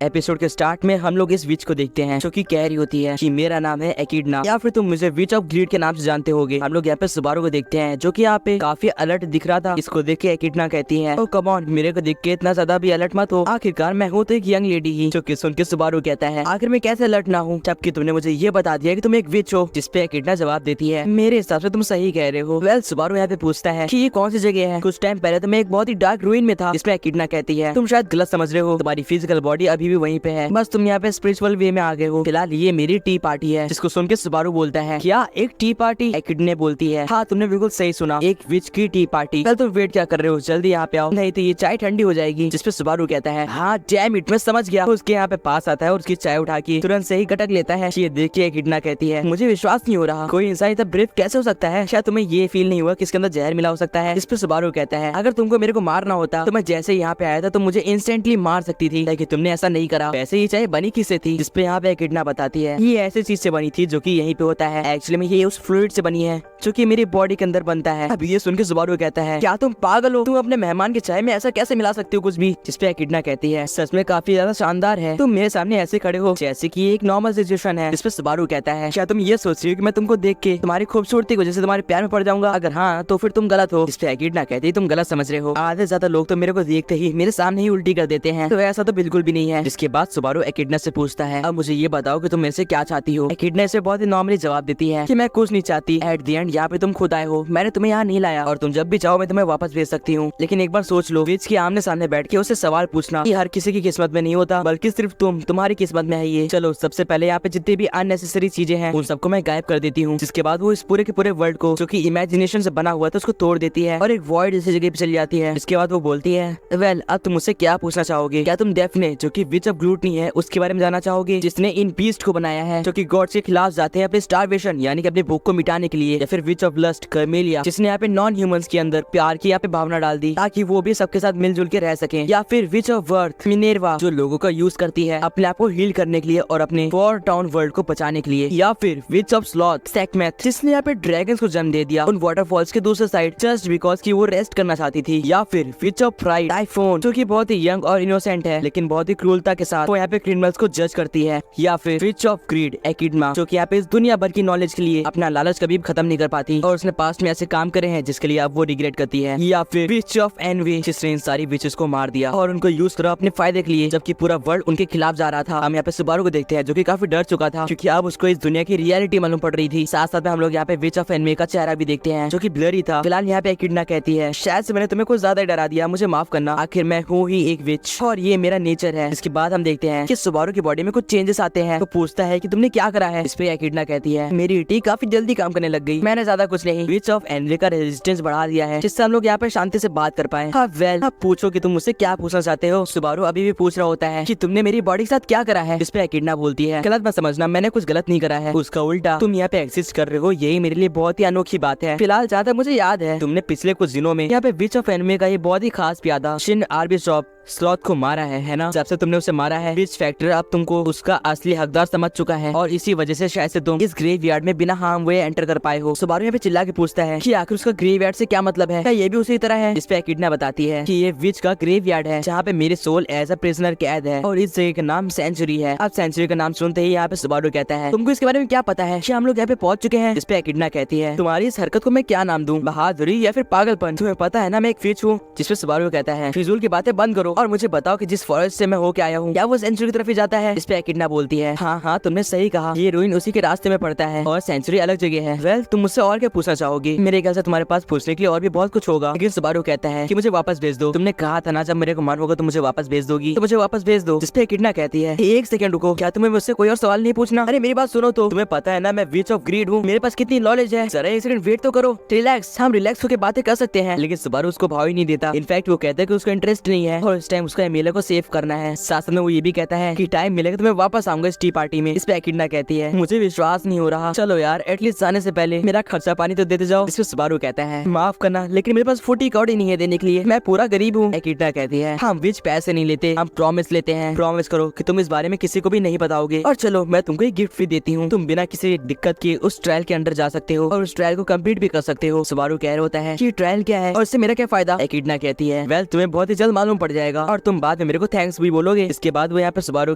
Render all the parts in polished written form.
Episode के start में हम लोग इस विच को देखते हैं जो कि कह रही होती है कि मेरा नाम है एकिडना या फिर तुम मुझे विच ऑफ ग्लीड के नाम से जानते होगे। हम लोग यहाँ पे सुबारू को देखते हैं जो कि यहाँ पे काफी अलर्ट दिख रहा था। इसको देख के एकिडना कहती है, ओ कम ऑन, मेरे को देख के इतना ज्यादा भी अलर्ट मत हो, आखिरकार मैं हूँ तो एक यंग लेडी ही। जो कि सुन के सुबारू कहता है, आखिर मैं कैसे अलर्ट ना हूँ जबकि तुमने मुझे ये बता दिया कि तुम एक विच हो। जिसपे एकिडना जवाब देती है, मेरे हिसाब से तुम सही कह रहे हो। वेल सुबारू यहाँ पे पूछता है कि ये कौन सी जगह है। कुछ टाइम पहले तो मैं एक बहुत ही डार्क रूइन में था। जिसपे एकिडना कहती है, तुम शायद गलत समझ रहे हो, तुम्हारी फिजिकल बॉडी अभी भी वहीं पे है, बस तुम यहाँ पे स्पिरिचुअल वे में आ गए हो। फिलहाल ये मेरी टी पार्टी है। जिसको सुन के सुबारू बोलता है, क्या एक टी पार्टी? एकिडना बोलती है, हाँ तुमने बिल्कुल सही सुना, एक विच की टी पार्टी। कल तुम वेट क्या कर रहे हो, जल्दी यहाँ पे आओ, नहीं तो ये चाय ठंडी हो जाएगी। जिसपे सुबारू कहता है, हाँ डैम इट, मैं समझ गया। उसके यहाँ पे पास आता है और उसकी चाय उठा के तुरंत से ही गटक लेता है। ये देख के एकिडना कहती है, मुझे विश्वास नहीं हो रहा, कोई इंसान इतना ब्रेव कैसे हो सकता है? शायद तुम्हें ये फील नहीं हुआ कि इसके अंदर जहर मिला हो सकता है? जिसपे सुबारू कहता है, अगर तुमको मेरे को मारना होता तो मैं जैसे यहाँ पे आया था तो मुझे इंस्टेंटली मार सकती थी, लेकिन तुमने ऐसा नहीं करा। वैसे ये चाय बनी किससे थी? जिसपे यहाँ पे एकिडना बताती है, ये ऐसी चीज से बनी थी जो कि यहीं पे होता है। एक्चुअली में ये उस फ्लूइड से बनी है जो कि मेरी बॉडी के अंदर बनता है। अब ये सुन के सुबारू कहता है, क्या तुम पागल हो? तुम अपने मेहमान के चाय में ऐसा कैसे मिला सकते हो कुछ भी? जिसपे एकिडना कहती है, सच में काफी ज्यादा शानदार है, तुम मेरे सामने ऐसे खड़े हो जैसे कि एक नॉर्मल सिचुएशन है। जिसपे सुबारू कहता है, क्या तुम ये सोच रही हो कि मैं तुमको देख के तुम्हारी खूबसूरती की वजह से तुम्हारे प्यार में पड़ जाऊंगा? अगर हाँ तो फिर तुम गलत हो। जिसपे एकिडना कहती है, तुम गलत समझ रहे हो, आधे से ज्यादा लोग तो मेरे को देखते ही मेरे सामने ही उल्टी कर देते हैं, तो ऐसा तो बिल्कुल भी नहीं है। जिसके बाद सुबारू एकिडना से पूछता है, अब मुझे ये बताओ कि तुम मेरे से क्या चाहती हो? एकिडना इसे बहुत ही नॉर्मली जवाब देती है कि मैं कुछ नहीं चाहती, एट द एंड यहाँ पे तुम खुद आए हो, मैंने तुम्हें यहाँ नहीं लाया और तुम जब भी चाहो मैं तुम्हें वापस भेज सकती हूँ। लेकिन एक बार सोच लो, विच के आमने सामने बैठ के उसे सवाल पूछना कि हर किसी की किस्मत में नहीं होता, बल्कि सिर्फ तुम्हारी किस्मत में है ये। चलो सबसे पहले यहाँ पे जितनी भी अननेसेसरी चीजें हैं उन सबको मैं गायब कर देती हूँ। जिसके बाद वो इस पूरे के पूरे वर्ल्ड को जो कि इमेजिनेशन से बना हुआ था उसको तोड़ देती है और एक वॉइड जैसी जगह पे चली जाती है। इसके बाद वो बोलती है, वेल अब तुम मुझसे क्या पूछना चाहोगे? क्या तुम डेफने जो कि विच ऑफ ग्लूटनी है उसके बारे में जानना चाहोगे, जिसने इन बीस्ट को बनाया है जो कि गॉड्स के खिलाफ जाते हैं अपने स्टारवेशन यानी कि अपने भूख को मिटाने के लिए? या फिर विच ऑफ लस्ट कर्मेलिया जिसने यहाँ पे नॉन ह्यूमंस के अंदर प्यार की यहाँ पे भावना डाल दी ताकि वो भी सबके साथ मिलजुल के रह सके? या फिर विच ऑफ वर्थ मिनेर्वा जो लोगों का यूज करती है अपने आप को हील करने के लिए और अपने फॉर टाउन वर्ल्ड को बचाने के लिए? या फिर विच ऑफ स्लॉथ सेकमेथ जिसने यहाँ पे ड्रैगन्स को जन्म दे दिया उन वाटरफॉल्स के दूसरे साइड जस्ट बिकॉज की वो रेस्ट करना चाहती थी? या फिर विच ऑफ प्राइड टाइफोन जो कि बहुत ही यंग और इनोसेंट है लेकिन बहुत ही क्रूरता के साथ वो यहाँ पे क्रिमिनल्स को जज करती है? या फिर विच ऑफ ग्रीड एकिडना जो कि यहाँ पे इस दुनिया भर की नॉलेज के लिए अपना लालच कभी खत्म नहीं कर पाती और उसने पास्ट में ऐसे काम करे हैं जिसके लिए अब वो रिग्रेट करती है? या फिर विच ऑफ एनवी जिसने इन सारी विचेस को मार दिया और उनको यूज करा अपने फायदे के लिए जबकि पूरा वर्ल्ड उनके खिलाफ जा रहा था? हम यहाँ पे सुबारू को देखते हैं जो कि काफी डर चुका था क्योंकि अब उसको इस दुनिया की रियलिटी मालूम पड़ रही थी। साथ साथ में हम लोग यहाँ पे विच ऑफ एनवी का चेहरा भी देखते हैं जो कि ब्लरी था। फिलहाल यहाँ पे एकिडना कहती है, शायद से मैंने तुम्हें कुछ ज्यादा डरा दिया, मुझे माफ करना, आखिर मैं हूँ ही एक विच और ये मेरा नेचर है। इसके बाद हम देखते हैं कि सुबारू की बॉडी में कुछ चेंजेस आते हैं। तो पूछता है कि तुमने क्या करा है? इस पे एकिडना कहती है, मेरी टी काफी जल्दी काम करने लग गई, मैंने ज्यादा कुछ नहीं, विच ऑफ एनवी का रेजिस्टेंस बढ़ा दिया है जिससे हम लोग यहाँ पे शांति से बात कर पाए। हाँ वेल अब पूछो कि तुम मुझसे क्या पूछना चाहते हो? सुबारू अभी भी पूछ रहा होता है कि तुमने मेरी बॉडी के साथ क्या करा है? इस पे एकिडना बोलती है, गलत मत समझना, मैंने कुछ गलत नहीं करा है, उसका उल्टा तुम यहाँ पे एग्जिस्ट कर रहे हो, यही मेरे लिए बहुत ही अनोखी बात है। फिलहाल जहाँ तक मुझे याद है तुमने पिछले कुछ दिनों में यहाँ पे विच ऑफ एनवी का ये बहुत ही खास प्यादा शिन आर्बिशॉप स्लॉथ को मारा है ना? जब से तुमने उसे मारा है विच फैक्टर अब तुमको उसका असली हकदार समझ चुका है और इसी वजह से शायद से तुम इस ग्रेवयार्ड में बिना हार्म हुए एंटर कर पाए हो। सुबारू यहाँ पे चिल्ला के पूछता है कि आखिर उसका ग्रेवयार्ड से क्या मतलब है, क्या ये भी उसी तरह है? इस पे एकिडना बताती है कि ये विच का ग्रेवयार्ड है जहाँ पे मेरी सोल एज अ प्रिजनर कैद है और इस जगह का नाम सेंचुरी है। अब सेंचुरी का नाम सुनते ही यहाँ पे सुबारू कहता है, तुमको इसके बारे में क्या पता है? क्या हम लोग यहाँ पे पहुंच चुके हैं? इस पे एकिडना कहती है, तुम्हारी इस हरकत को मैं क्या नाम दूं, बहादुरी या फिर पागलपन? तुम्हें पता है ना मैं एक विच हूँ? जिसपे सुबारू कहता है, फिजूल की बातें बंद करो और मुझे बताओ कि जिस फॉरेस्ट से मैं होके आया हूँ क्या वो सेंचुरी की तरफ ही जाता है? इस पे एकिडना बोलती है, हाँ तुमने सही कहा, ये रूइन उसी के रास्ते में पड़ता है और सेंचुरी अलग जगह है। वेल तुम मुझसे और क्या पूछना चाहोगी? मेरे ख्याल से तुम्हारे पास पूछने के लिए और भी बहुत कुछ होगा। लेकिन सुबारू कहता है कि मुझे वापस भेज दो, तुमने कहा था ना जब मेरे को मन होगा तो मुझे वापस भेज दोगी, तो मुझे वापस भेज दो। जिस पे एकिडना कहती है, एक सेकंड रुको, क्या तुम्हें मुझसे कोई और सवाल नहीं पूछना? अरे मेरी बात सुनो तो, तुम्हें पता है ना मैं विच ऑफ ग्रीड हूँ, मेरे पास कितनी नॉलेज है, जरा एक सेकंड वेट तो करो, रिलैक्स, हम रिलैक्स होकर बातें कर सकते हैं। लेकिन सुबारू उसको भाव ही नहीं देता, इनफैक्ट वो कहता है कि उसको इंटरेस्ट नहीं है और इस टाइम उसका एमिलिया को सेव करना है। साथ में वो ये भी कहता है कि टाइम मिलेगा तो मैं वापस आऊंगा इस टी पार्टी में। इस पे एकिडना कहती है, मुझे विश्वास नहीं हो रहा, चलो यार एटलीस्ट जाने से पहले मेरा खर्चा पानी तो देते जाओ। इस पे सुबारू कहता है, माफ करना लेकिन मेरे पास फुटी कौड़ी नहीं है देने के लिए, मैं पूरा गरीब हूँ। एकिडना कहती है, हम विच पैसे नहीं लेते, हम प्रॉमिस लेते हैं, प्रॉमिस करो कि तुम इस बारे में किसी को भी नहीं बताओगे और चलो मैं तुमको एक गिफ्ट भी देती हूँ, तुम बिना किसी दिक्कत के उस ट्रायल के अंदर जा सकते हो और उस ट्रायल को कंप्लीट भी कर सकते हो। सुबारू कह रहा होता है कि ट्रायल क्या है और इससे मेरा क्या फायदा? एकिडना कहती है, वेल तुम्हें बहुत ही जल्द मालूम पड़ जाएगा। जाएगा और तुम बाद में मेरे को थैंक्स भी बोलोगे। इसके बाद वो यहाँ पे सुबारू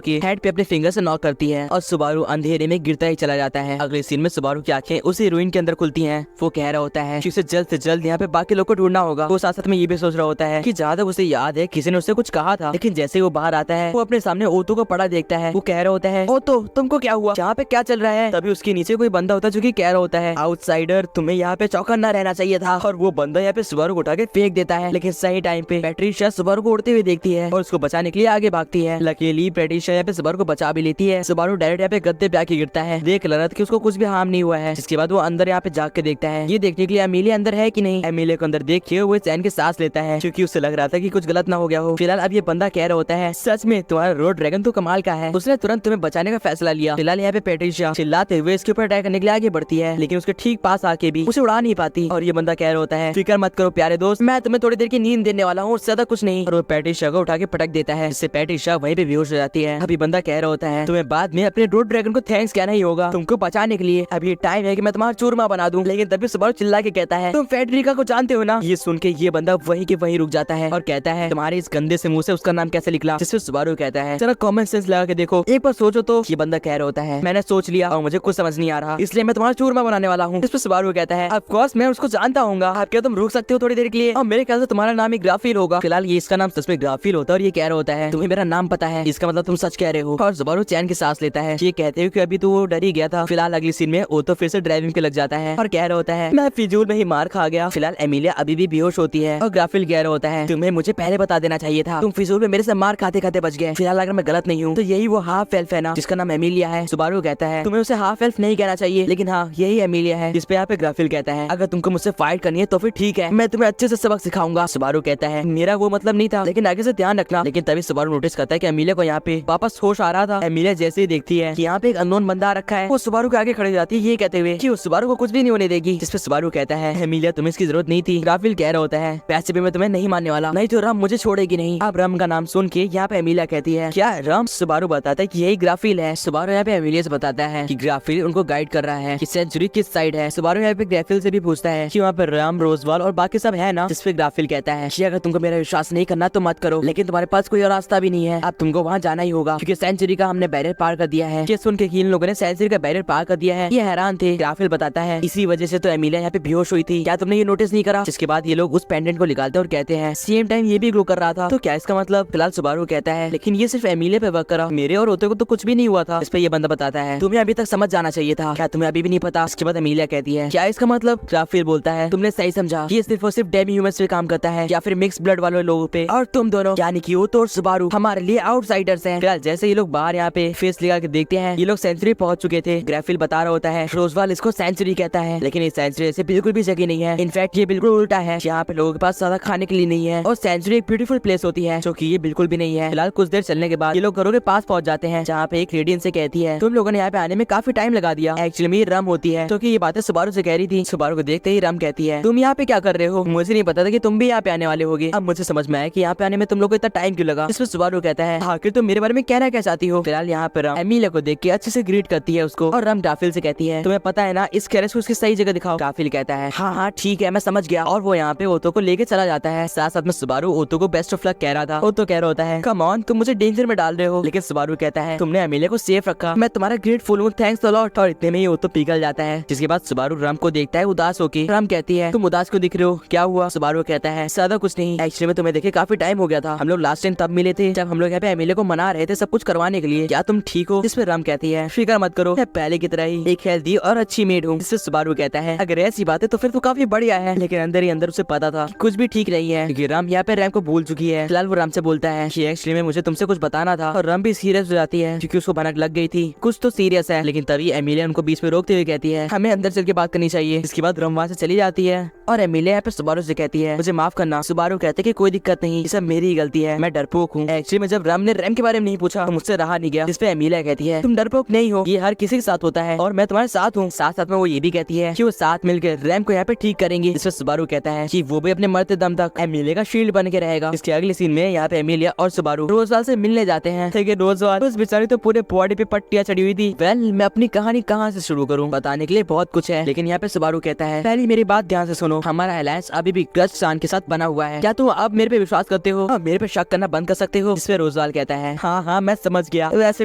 की हेड पे अपने फिंगर से नॉक करती है और सुबारू अंधेरे में गिरता ही चला जाता है। अगले सीन में सुबारू की आंखें उसी रूइन के अंदर खुलती हैं। वो कह रहा होता है कि उसे जल्द से जल्द यहाँ पे बाकी लोग को ढूंढना होगा। वो साथ साथ में ये भी सोच रहा होता है कि जहाँ तक उसे याद है किसी ने उससे कुछ कहा था, लेकिन जैसे ही वो बाहर आता है वो अपने सामने ओतो को पड़ा देखता है। वो कह रहा होता है ओतो तुमको क्या हुआ, यहाँ पे क्या चल रहा है। तभी उसके नीचे कोई बंदा होता है जो कि कह रहा होता है आउटसाइडर तुम्हें यहाँ पे चौकन्ना रहना चाहिए था। और वो बंदा यहाँ पे सुबारू को उठा के फेंक देता है, लेकिन सही टाइम पे पैट्रिशिया सुबारू को उड़ते हुए देखती है और उसको बचाने के लिए आगे भागती है। लकीली पैट्रिशिया यहाँ पे सुबारू को बचा भी लेती है। सुबारू डायरेक्ट यहाँ पे गद्दे पे आके गिरता है। देख रहा था कि उसको कुछ भी हार्म नहीं हुआ है। जिसके बाद वो अंदर यहाँ पे जाग के देखता है ये देखने के लिए एमिलिया अंदर है कि नहीं। एमिलिया को अंदर देख के वो चैन के सांस लेता है क्योंकि उससे लग रहा था कि कुछ गलत ना हो गया हो। फिलहाल अब ये बंदा कह रहा होता है सच में तुम्हारा रोड ड्रैगन तो कमाल का है, उसने तुरंत तुम्हें बचाने का फैसला लिया। फिलहाल यहाँ पे पैट्रिशिया चिल्लाते हुए इसके ऊपर अटैक करने के लिए आगे बढ़ती है, लेकिन उसके ठीक पास आके भी उसे उड़ा नहीं पाती। और ये बंदा कह रहा होता है फिक्र मत करो प्यारे दोस्त, मैं तुम्हें थोड़ी देर की नींद देने वाला हूँ, ज्यादा कुछ नहीं। और वो पैट्रिशिया को उठा के पटक देता है, जिससे पैट्रिशिया वहीं पे बेहोश हो जाती है। अभी बंदा कह रहा होता है तुम्हें बाद में अपने रोड ड्रैगन को थैंक्स कहना ही होगा तुमको बचाने के लिए। अभी टाइम है कि मैं तुम्हारा चूरमा बना दूं। लेकिन तभी सुबारू चिल्ला के कहता है तुम फेडरिका को जानते हो ना। ये सुन के ये बंदा वहीं के वहीं रुक जाता है और कहता है तुम्हारे इस गंदे से मुंह से उसका नाम कैसे निकला। जिससे सुबारू कहता है जरा कॉमन सेंस लगा के देखो, एक बार सोचो तो। ये बंदा कह रहा होता है मैंने सोच लिया और मुझे कुछ समझ नहीं आ रहा, इसलिए मैं तुम्हारा चूरमा बनाने वाला हूँ। इस पर सुबारू कहता है ऑफ कोर्स मैं उसको जानता हूँ, आप क्या तुम रुक सकते हो थोड़ी देर के लिए। और मेरे ख्याल से तुम्हारा नाम ही ग्राफिल होगा। फिलहाल ये इसका नाम सच में ग्राफिल होता है और ये कह रहा होता है तुम्हें मेरा नाम पता है, इसका मतलब तुम सच कह रहे हो। और सुबारू चैन की सांस लेता है। ये कहते हो कि अभी तो वो डर ही गया था। फिलहाल अगली सीन में ओतो फिर से ड्राइविंग पे लग जाता है और कह रहा होता है मैं फिजूल में ही मार खा गया। फिलहाल एमिलिया अभी भी बेहोश होती है और ग्राफिल कह रहा होता है तुम्हें मुझे पहले बता देना चाहिए था, तुम फिजूल में मेरे से मार खाते खाते बच गए। फिलहाल अगर मैं गलत नहीं हूँ तो यही वो हाफ एल्फ है ना जिसका नाम एमिलिया है। सुबारू कहता है तुम्हें उसे हाफ एल्फ नहीं कहना चाहिए, लेकिन हाँ यही एमिलिया है। जिस पे यहाँ पे ग्राफिल कहता है अगर तुमको मुझसे फाइट करनी है तो फिर ठीक है, मैं तुम्हें अच्छे से सबक सिखाऊंगा। सुबारू कहता है मेरा वो मतलब नहीं था, लेकिन आगे से ध्यान रखना। लेकिन तभी सुबारू नोटिस करता है कि एमिलिया को यहाँ पे वापस होश आ रहा था। एमिलिया जैसे ही देखती है कि यहाँ पे एक अननोन बंदा रखा है, वो सुबारू के आगे खड़े जाती है ये कहते हुए कि वो सुबारू को कुछ भी नहीं होने देगी। जिस पे सुबारू कहता है एमिलिया तुम्हें इसकी जरूरत नहीं थी। ग्राफिल कह रहा होता है पैसे भी मैं तुम्हें नहीं मानने वाला, नहीं तो रम मुझे छोड़ेगी नहीं। अब रम का नाम सुन के यहाँ पे एमिलिया कहती है क्या रम। सुबारू बताता है कि यही ग्राफिल है। सुबारू यहाँ पे एमिलिया से बताता है कि ग्राफिल उनको गाइड कर रहा है कि सेंचुरी किस साइड है। सुबारू यहाँ पे ग्राफिल से भी पूछता है कि वहाँ पर राम रोजवाल और बाकी सब है ना। जिस पे ग्राफिल कहता है कि अगर तुमको मेरा विश्वास नहीं करना तो मत करो, लेकिन तुम्हारे पास कोई और रास्ता भी नहीं है, अब तुमको वहाँ जाना ही होगा क्योंकि सेंचुरी का हमने बैरियर पार कर दिया है। ये सुन के इन लोगों ने सेंचुरी का बैरियर पार कर दिया है, ये हैरान थे। ग्राफिल बताता है इसी वजह से तो एमिलिया यहाँ पे बेहोश हुई थी, क्या तुमने ये नोटिस नहीं करा। जिसके बाद ये लोग उस पेंडेंट को निकालते और कहते हैं सेम टाइम ये भी ग्लो कर रहा था, तो क्या इसका मतलब। फिलहाल सुबारू कहता है लेकिन ये सिर्फ एमिलिया पे वर्क करा, मेरे और ओतो को तो कुछ भी नहीं हुआ था। इस पे ये बंदा बताता है तुम्हें अभी तक समझ जाना चाहिए था, क्या तुम्हें अभी भी नहीं पता। इसके बाद एमिलिया कहती है क्या इसका मतलब। ग्राफिल बोलता है तुमने सही समझा, ये सिर्फ और सिर्फ डेमी ह्यूमंस पे काम करता है या फिर मिक्स ब्लड वाले लोगों पे, और तुम दोनों यानी कि ओतो और सुबारू हमारे लिए आउटसाइडर्स हैं। फिलहाल जैसे ये लोग बाहर यहाँ पे फेस लगा के देखते हैं ये लोग सेंचुरी पहुंच चुके थे। ग्राफिल बता रहा होता है रोजवाल इसको सेंचुरी कहता है, लेकिन ये सेंचुरी ऐसे बिल्कुल भी जगह नहीं है। इनफैक्ट ये बिल्कुल उल्टा है, यहाँ पे लोगों के पास ज्यादा खाने के लिए नहीं है और सेंचुरी एक ब्यूटीफुल प्लेस होती है, जो कि ये बिल्कुल भी नहीं है। फिलहाल कुछ देर चलने के बाद ये लोग घरों के पास पहुंच जाते हैं, जहाँ पे एक लेडी इनसे कहती है तुम लोगों ने यहाँ पे आने में काफी टाइम लगा दिया। एक्चुअली में ये रम होती है, क्योंकि ये बातें सुबारू से कह रही थी। सुबारू को देखते ही रम कहती है तुम यहाँ पे क्या कर रहे हो, मुझे नहीं पता था कि तुम भी यहाँ पे आने वाले होगे। अब मुझे समझ में आया कि यहाँ पे आने में तुम लोग को इतना टाइम क्यों लगा। इसमें सुबारू कहता है आखिर तुम मेरे बारे में कहना क्या चाहती हो। फिलहाल यहाँ पे रम एमिलिया को देख के अच्छे से ग्रीट करती है उसको, और रम ग्राफिल से कहती है तुम्हें पता है ना इस कैरेट को उसकी सही जगह दिखाओ। ग्राफिल कहता है हाँ हाँ ठीक है मैं समझ गया, और वो यहाँ पे ओतो को लेके चला जाता है। साथ साथ में सुबारू ओतो को बेस्ट ऑफ लक कह रहा था। ओतो कह रहा होता है कम ऑन तुम मुझे डेंजर में डाल रहे हो, लेकिन सुबारू कहता है तुमने एमिलिया को सेफ रखा, मैं तुम्हारा ग्रेटफुल हूँ, थैंक्स अ लॉट। और इतने में ही ओतो पिघल जाता है। जिसके बाद सुबारू रम को देखता है उदास होके। रम कहती है तुम उदास क्यों दिख रहे हो, क्या हुआ। सुबारू कहता है ज्यादा कुछ नहीं, एक्चुअली में तुम्हें देखे काफी टाइम हो गया था, हम लोग लास्ट टाइम तब मिले थे जब हम लोग यहाँ पे एमिलिया को मना रहे थे सब कुछ करवाने के लिए, क्या तुम ठीक हो। जिसपे रम कहती है फिक्र मत करो, मैं पहले की तरह ही एक हेल्दी और अच्छी मेड हूँ। जिससे सुबारू कहता है अगर ऐसी बात है तो फिर तो काफी बढ़िया है, लेकिन अंदर ही अंदर उसे पता था कुछ भी ठीक नहीं है क्योंकि रम यहाँ पे रैम को भूल चुकी है। फिलहाल वो रम से बोलता है कि एक्चुअली में मुझे तुमसे कुछ बताना था, और रम भी सीरियस हो जाती है क्योंकि उसको भनक लग गई थी कुछ तो सीरियस है। लेकिन तभी एमिलिया उनको बीच में रोकते हुए कहती है हमें अंदर चल के बात करनी चाहिए। इसके बाद रम वहाँ से चली जाती है और एमिलिया यहाँ पे सुबारू से कहती है मुझे माफ करना। सुबारू कहते कि कोई दिक्कत नहीं, ये सब मेरी ही गलती है, मैं डरपोक हूँ। एक्चुअली में जब रम ने रैम के बारे में नहीं पूछा तो मुझसे रहा नहीं गया। जिसपे एमिलिया कहती है तुम डरपोक नहीं हो, ये हर किसी के साथ होता है और मैं तुम्हारे साथ हूँ। साथ साथ में वो ये भी कहती है कि वो साथ मिलकर रैम को यहाँ पे ठीक करेंगे। जिसपे सुबारू कहता है कि वो भी अपने मरते दम तक एमिलिया का शील्ड बन के रहेगा। इसके अगले सीन में यहाँ पे एमिलिया और सुबारू रोजवाल से मिलने जाते हैं, लेकिन रोजवाल उस बेचारी तो पूरे बॉडी पे पट्टियां चढ़ी हुई थी। वेल मैं अपनी कहानी कहाँ से शुरू करूँ, बताने के लिए बहुत कुछ है, लेकिन यहाँ पे सुबारू कहता है पहली मेरी बात ध्यान से सुनो, हमारा अलायंस अभी भी ग्रस्ट सान के साथ बना हुआ है, क्या तुम अब मेरे पे विश्वास करते हो। हो, मेरे पे शक करना बंद कर सकते हो। इस पे रोजवाल कहता है हाँ हाँ मैं समझ गया, वैसे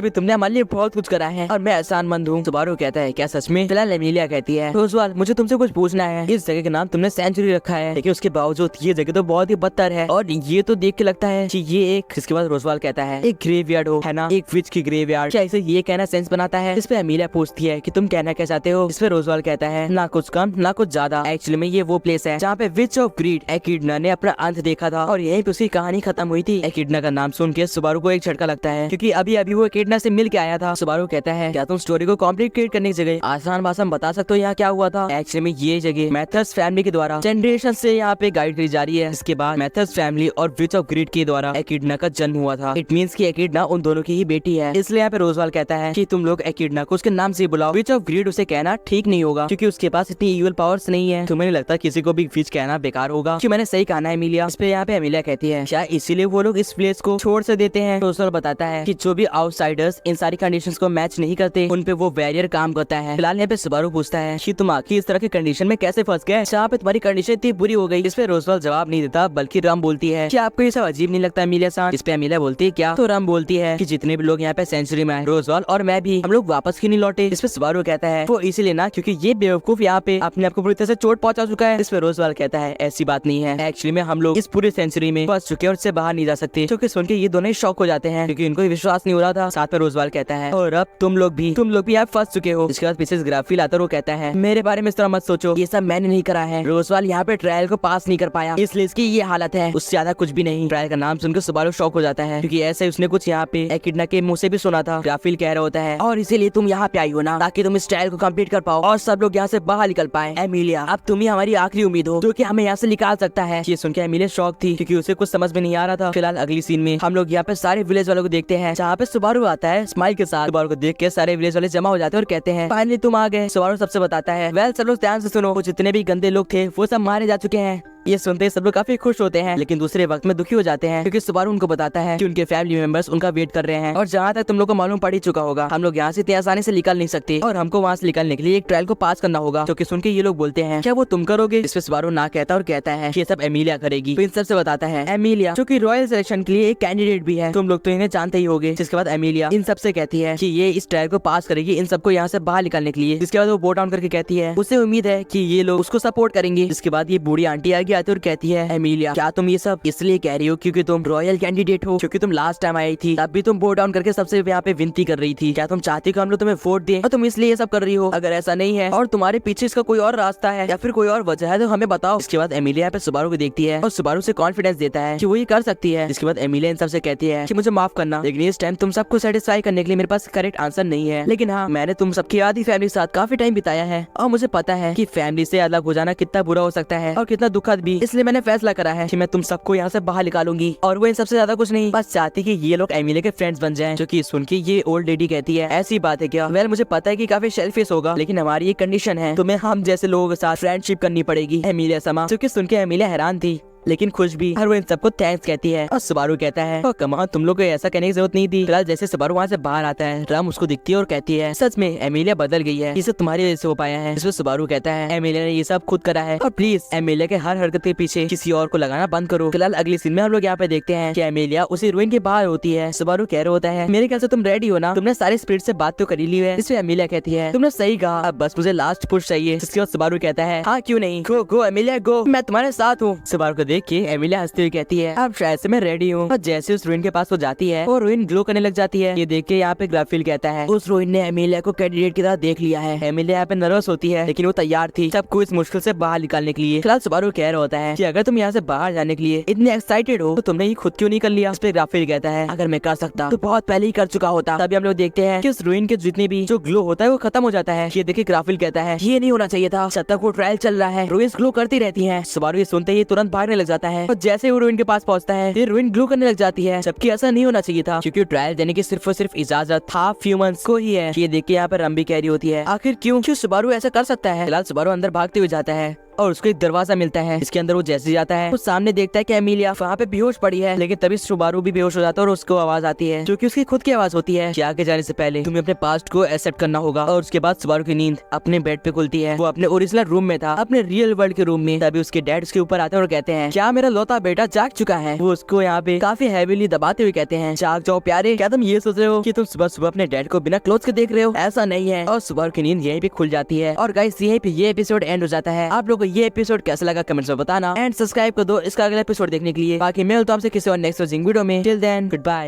भी तुमने हमारे लिए बहुत कुछ करा है और मैं एहसानमंद हूँ। सुबारू कहता है क्या सच में? फिलहाल एमिलिया कहती है रोजवाल मुझे तुमसे कुछ पूछना है, इस जगह का नाम तुमने सेंचुरी रखा है, लेकिन उसके बावजूद ये जगह तो बहुत ही बदतर है और ये तो देख के लगता है कि ये एक, इसके बाद रोजवाल कहता है एक ग्रेवयार्ड हो, है ना, एक विच की ग्रेवयार्ड, क्या इसे ये कहना सेंस बनाता है? इस पे एमिलिया पूछती है कि तुम कहना क्या चाहते हो? इस पे रोजवाल कहता है ना कुछ कम ना कुछ ज्यादा, एक्चुअली में ये वो प्लेस है जहाँ पे विच ऑफ ग्रीड एकिडना ने अपना अंत देखा था और यहीं पे उसकी कहानी खत्म हुई थी। एकिडना का नाम सुन के सुबारू को एक झटका लगता है क्योंकि अभी अभी वो एकिडना से मिल के आया था। सुबारू कहता है क्या तुम स्टोरी को कॉम्प्लिकेट करने की जगह आसान भाषा में बता सकते हो यहाँ क्या हुआ था? एक्चुअली में ये जगह मैथर्स फैमिली के द्वारा जनरेशन से यहाँ पे गाइड करी जा रही है। इसके बाद मैथर्स फैमिली और विच ऑफ ग्रीड के द्वारा एकिडना का जन्म हुआ था। इट मींस कि एकिडना उन दोनों की ही बेटी है। इसलिए यहाँ पे रोजवाल कहता है कि तुम लोग एकिडना को उसके नाम से बुलाओ, विच ऑफ ग्रीड उसे कहना ठीक नहीं होगा क्योंकि उसके पास इतनी इविल पावर्स नहीं है। तुम्हें नहीं लगता किसी को भी विच कहना बेकार होगा? क्यों मैंने सही कहा ना एमिलिया? इस पे यहाँ पे एमिलिया कहती है क्या इसीलिए वो लोग इस प्लेस को छोड़ से देते हैं? रोजवाल बताता है कि जो भी आउटसाइडर्स इन सारी कंडीशंस को मैच नहीं करते उन पे वो बैरियर काम करता है। फिलहाल यहाँ पे सुबारू पूछता है कि तुम आखिर इस तरह की कंडीशन में कैसे फंस गए जहाँ पे तुम्हारी कंडीशन इतनी बुरी हो गई? इस पे रोजवाल जवाब नहीं देता बल्कि राम बोलती है कि आपको ये सब अजीब नहीं लगता एमिलिया सान? इस पे एमिलिया बोलती है क्या? तो राम बोलती है कि जितने भी लोग यहाँ पे सेंचुरी में आए, रोजवाल और मैं भी, हम लोग वापस क्यों नहीं लौटे? इस पे सुबारू कहता है वो इसीलिए ना क्योंकि ये बेवकूफ यहाँ पे अपने आप को पूरी तरह से चोट पहुंचा चुका है। इस पे रोजवाल कहता है ऐसी बात नहीं है, एक्चुअली में हम लोग इस पूरी सेंचुरी में फंस चुके हैं और इससे बाहर नहीं जा सकते। जो कि सुन के ये दोनों शॉक हो जाते हैं क्योंकि इनको विश्वास नहीं हो रहा था। साथ में रोजवाल कहता है और अब तुम लोग भी यहाँ फंस चुके हो। इसके बाद पीछे ग्राफी लाता वो कहता है मेरे बारे में इस तरह मत सोचो, ये सब मैंने नहीं करा है। रोजवाल यहाँ पे ट्रायल को पास नहीं कर पाया इसलिए इसकी ये हालत है, उससे ज्यादा कुछ भी नहीं। ट्रायल का नाम सुनकर सुबारू शॉक हो जाता है क्योंकि ऐसे उसने कुछ यहाँ पे एकिडना के मुंह से भी सुना था। ग्राफिल कह रहा होता है और इसीलिए तुम यहाँ पे आई हो ना ताकि तुम इस ट्रायल को कंप्लीट कर पाओ और सब लोग यहाँ से बाहर निकल पाए। एमिलिया अब तुम ही हमारी आखिरी उम्मीद हो जो कि हमें यहाँ से निकाल सकता है। ये सुन के एमिलिया शॉक थी क्योंकि उसे कुछ समझ में नहीं आ रहा था। फिलहाल अगली सीन में हम लोग यहाँ पे सारे विलेज वालों को देखते हैं जहाँ पे सुबारू आता है स्माइल के साथ। सुबारू को देख के सारे विलेज वाले जमा हो जाते हैं और कहते हैं फाइनली तुम आ गए। सुबारू सबसे बताता है वेल सब लोग ध्यान से सुनो, वो जितने भी गंदे लोग थे वो सब मारे जा चुके हैं। ये सुनते ही सब लोग काफी खुश होते हैं लेकिन दूसरे वक्त में दुखी हो जाते हैं क्योंकि सुबारू उनको बताता है कि उनके फैमिली मेंबर्स उनका वेट कर रहे हैं और जहाँ तक तुम लोग को मालूम पड़ ही चुका होगा हम लोग यहाँ से इतनी आसानी से निकल नहीं सकते और हमको वहाँ से निकलने के लिए एक ट्रायल को पास करना होगा। जो कि सुन के ये लोग बोलते हैं क्या वो तुम करोगे? इस पे सुबारू ना कहता और कहता है ये सब एमिलिया करेगी। तो इन सबसे बताता है एमिलिया जो कि रॉयल सिलेक्शन के लिए एक कैंडिडेट भी है, तुम लोग तो इन्हें जानते ही होगे। जिसके बाद एमिलिया इन सबसे कहती है कि ये इस ट्रायल को पास करेगी इन सबको यहाँ से बाहर निकालने के लिए। जिसके बाद वो बोट डाउन करके कहती है उसे उम्मीद है कि ये लोग उसको सपोर्ट करेंगे। जिसके बाद ये बूढ़ी आंटी आगे आती है और कहती है एमिलिया क्या तुम ये सब इसलिए कह रही हो क्योंकि तुम रॉयल कैंडिडेट हो? क्योंकि तुम लास्ट टाइम आई थी तब भी तुम वोट डाउन करके सबसे यहाँ पे विनती कर रही थी, क्या तुम चाहती हो हम लोग तुम्हें वोट दें और तुम इसलिए ये सब कर रही हो? अगर ऐसा नहीं है और तुम्हारे पीछे इसका कोई और रास्ता है या फिर कोई और वजह है तो हमें बताओ। इसके बाद एमिलिया यहाँ पे सुबारू को देखती है और सुबारू से कॉन्फिडेंस देता है कि वो ये कर सकती है। इसके बाद एमिलिया इन सबसे कहती है कि मुझे माफ करना लेकिन इस टाइम तुम सबको सेटिस्फाई करने के लिए मेरे पास करेक्ट आंसर नहीं है, लेकिन हाँ मैंने तुम सबकी आधी फैमिली के साथ काफी टाइम बिताया है और मुझे पता है कि फैमिली से अलग हो जाना कितना बुरा हो सकता है और कितना दुखद भी। इसलिए मैंने फैसला करा है कि मैं तुम सबको यहाँ से बाहर निकालूंगी और वो इन सबसे ज्यादा कुछ नहीं बस चाहती कि ये लोग एमिलिया के फ्रेंड्स बन जाएं। जो कि सुन के ये ओल्ड लेडी कहती है ऐसी बात है क्या? वेल मुझे पता है कि काफी सेल्फिश होगा लेकिन हमारी ये कंडीशन है, तुम्हें हम जैसे लोगों के साथ फ्रेंडशिप करनी पड़ेगी। एमिलिया समा जो कि सुन के एमिलिया हैरान थी लेकिन खुश भी और वो इन सबको थैंक्स कहती है। और सुबारू कहता है ओ कमान तुम लोग को ऐसा कहने की जरूरत नहीं थी। फिलहाल जैसे सुबारू वहाँ से बाहर आता है राम उसको दिखती है और कहती है सच में एमिलिया बदल गई है, ये सब तुम्हारी वजह से हो पाया है। इसमें सुबारू कहता है एमिलिया ने ये सब खुद करा है और प्लीज एमिलिया के हर हरकत के पीछे किसी और को लगाना बंद करो। फिलहाल अगली सीन में हम लोग यहाँ पे देखते हैं कि एमिलिया उसी रूइन के बाहर होती है। सुबारू कह रहा होता है मेरे ख्याल से तुम रेडी हो ना, तुमने सारी स्पीड से बात तो करी ली है। इसमें एमिलिया कहती है तुमने सही कहा, अब बस मुझे लास्ट पुश चाहिए। जिसके बाद सुबारू कहता है हाँ क्यों नहीं, गो गो एमिलिया गो, मैं तुम्हारे साथ हूँ। सुबारू को देख के एमिलिया कहती है अब शायद से मैं रेडी हूँ। और जैसे उस रूइन के पास वो जाती है और रूइन ग्लो करने लग जाती है। ये देख के यहाँ पे ग्राफिल कहता है उस रूइन ने एमिलिया को कैंडिडेट की तरह देख लिया है। एमिलिया यहाँ पे नर्वस होती है लेकिन वो तैयार थी सबको इस मुश्किल से बाहर निकालने के लिए। फिलहाल सुबारू कह रहा होता है कि अगर तुम यहाँ से बाहर जाने के लिए इतने एक्साइटेड हो तो तुमने ये खुद क्यों नहीं कर लिया? इस पे ग्राफिल कहता है अगर मैं कर सकता तो बहुत पहले ही कर चुका होता। तभी हम लोग देखते हैं कि उस रूइन के जितने भी जो ग्लो होता है वो खत्म हो जाता है। ये देखिए ग्राफिल कहता है ये नहीं होना चाहिए था, जब तक वो ट्रायल चल रहा है रूइंस ग्लो करती रहती है। सुबारू ये सुनते ही तुरंत भागने लग जाता है और जैसे वो रूइन के पास पहुंचता है ये रूइन ग्लो करने लग जाती है, जबकि ऐसा नहीं होना चाहिए था क्योंकि ट्रायल देने की सिर्फ और सिर्फ इजाजत हाफ ह्यूमंस को ही है। ये देख के यहाँ पर रंबी कह रही होती है आखिर क्यों सुबारू ऐसा कर सकता है। फिलहाल सुबारू अंदर भागते हुए जाता है और उसको एक दरवाजा मिलता है। इसके अंदर वो जैसे जाता है, वो सामने देखता है कि एमिलिया वहाँ पे बेहोश पड़ी है, लेकिन तभी सुबारू भी बेहोश हो जाता है और उसको आवाज आती है जो कि उसकी खुद की आवाज होती है कि आगे जाने से पहले तुम्हें अपने पास्ट को एक्सेप्ट करना होगा। और उसके बाद सुबारू की नींद अपने बेड पे खुलती है। वो अपने ओरिजिनल रूम में था, अपने रियल वर्ल्ड के रूम में। तभी उसके डैड उसके ऊपर आते हैं और कहते हैं क्या मेरा लौता बेटा जाग चुका है। वो उसको यहाँ पे काफी हैवीली दबाते हुए कहते हैं जाग जाओ प्यारे, क्या तुम ये सोच रहे हो कि तुम सुबह सुबह अपने डैड को बिना क्लोथ के देख रहे हो? ऐसा नहीं है। और सुबारू की नींद यहीं पे खुल जाती है। और गाइस यहीं पे ये एपिसोड एंड हो जाता है। आप लोगों को ये एपिसोड कैसा लगा कमेंट्स में बताना एंड सब्सक्राइब कर दो इसका अगला एपिसोड देखने के लिए। बाकी मिलता हूं आपसे किसी और नेक्स्ट वीडियो में। Till then good bye.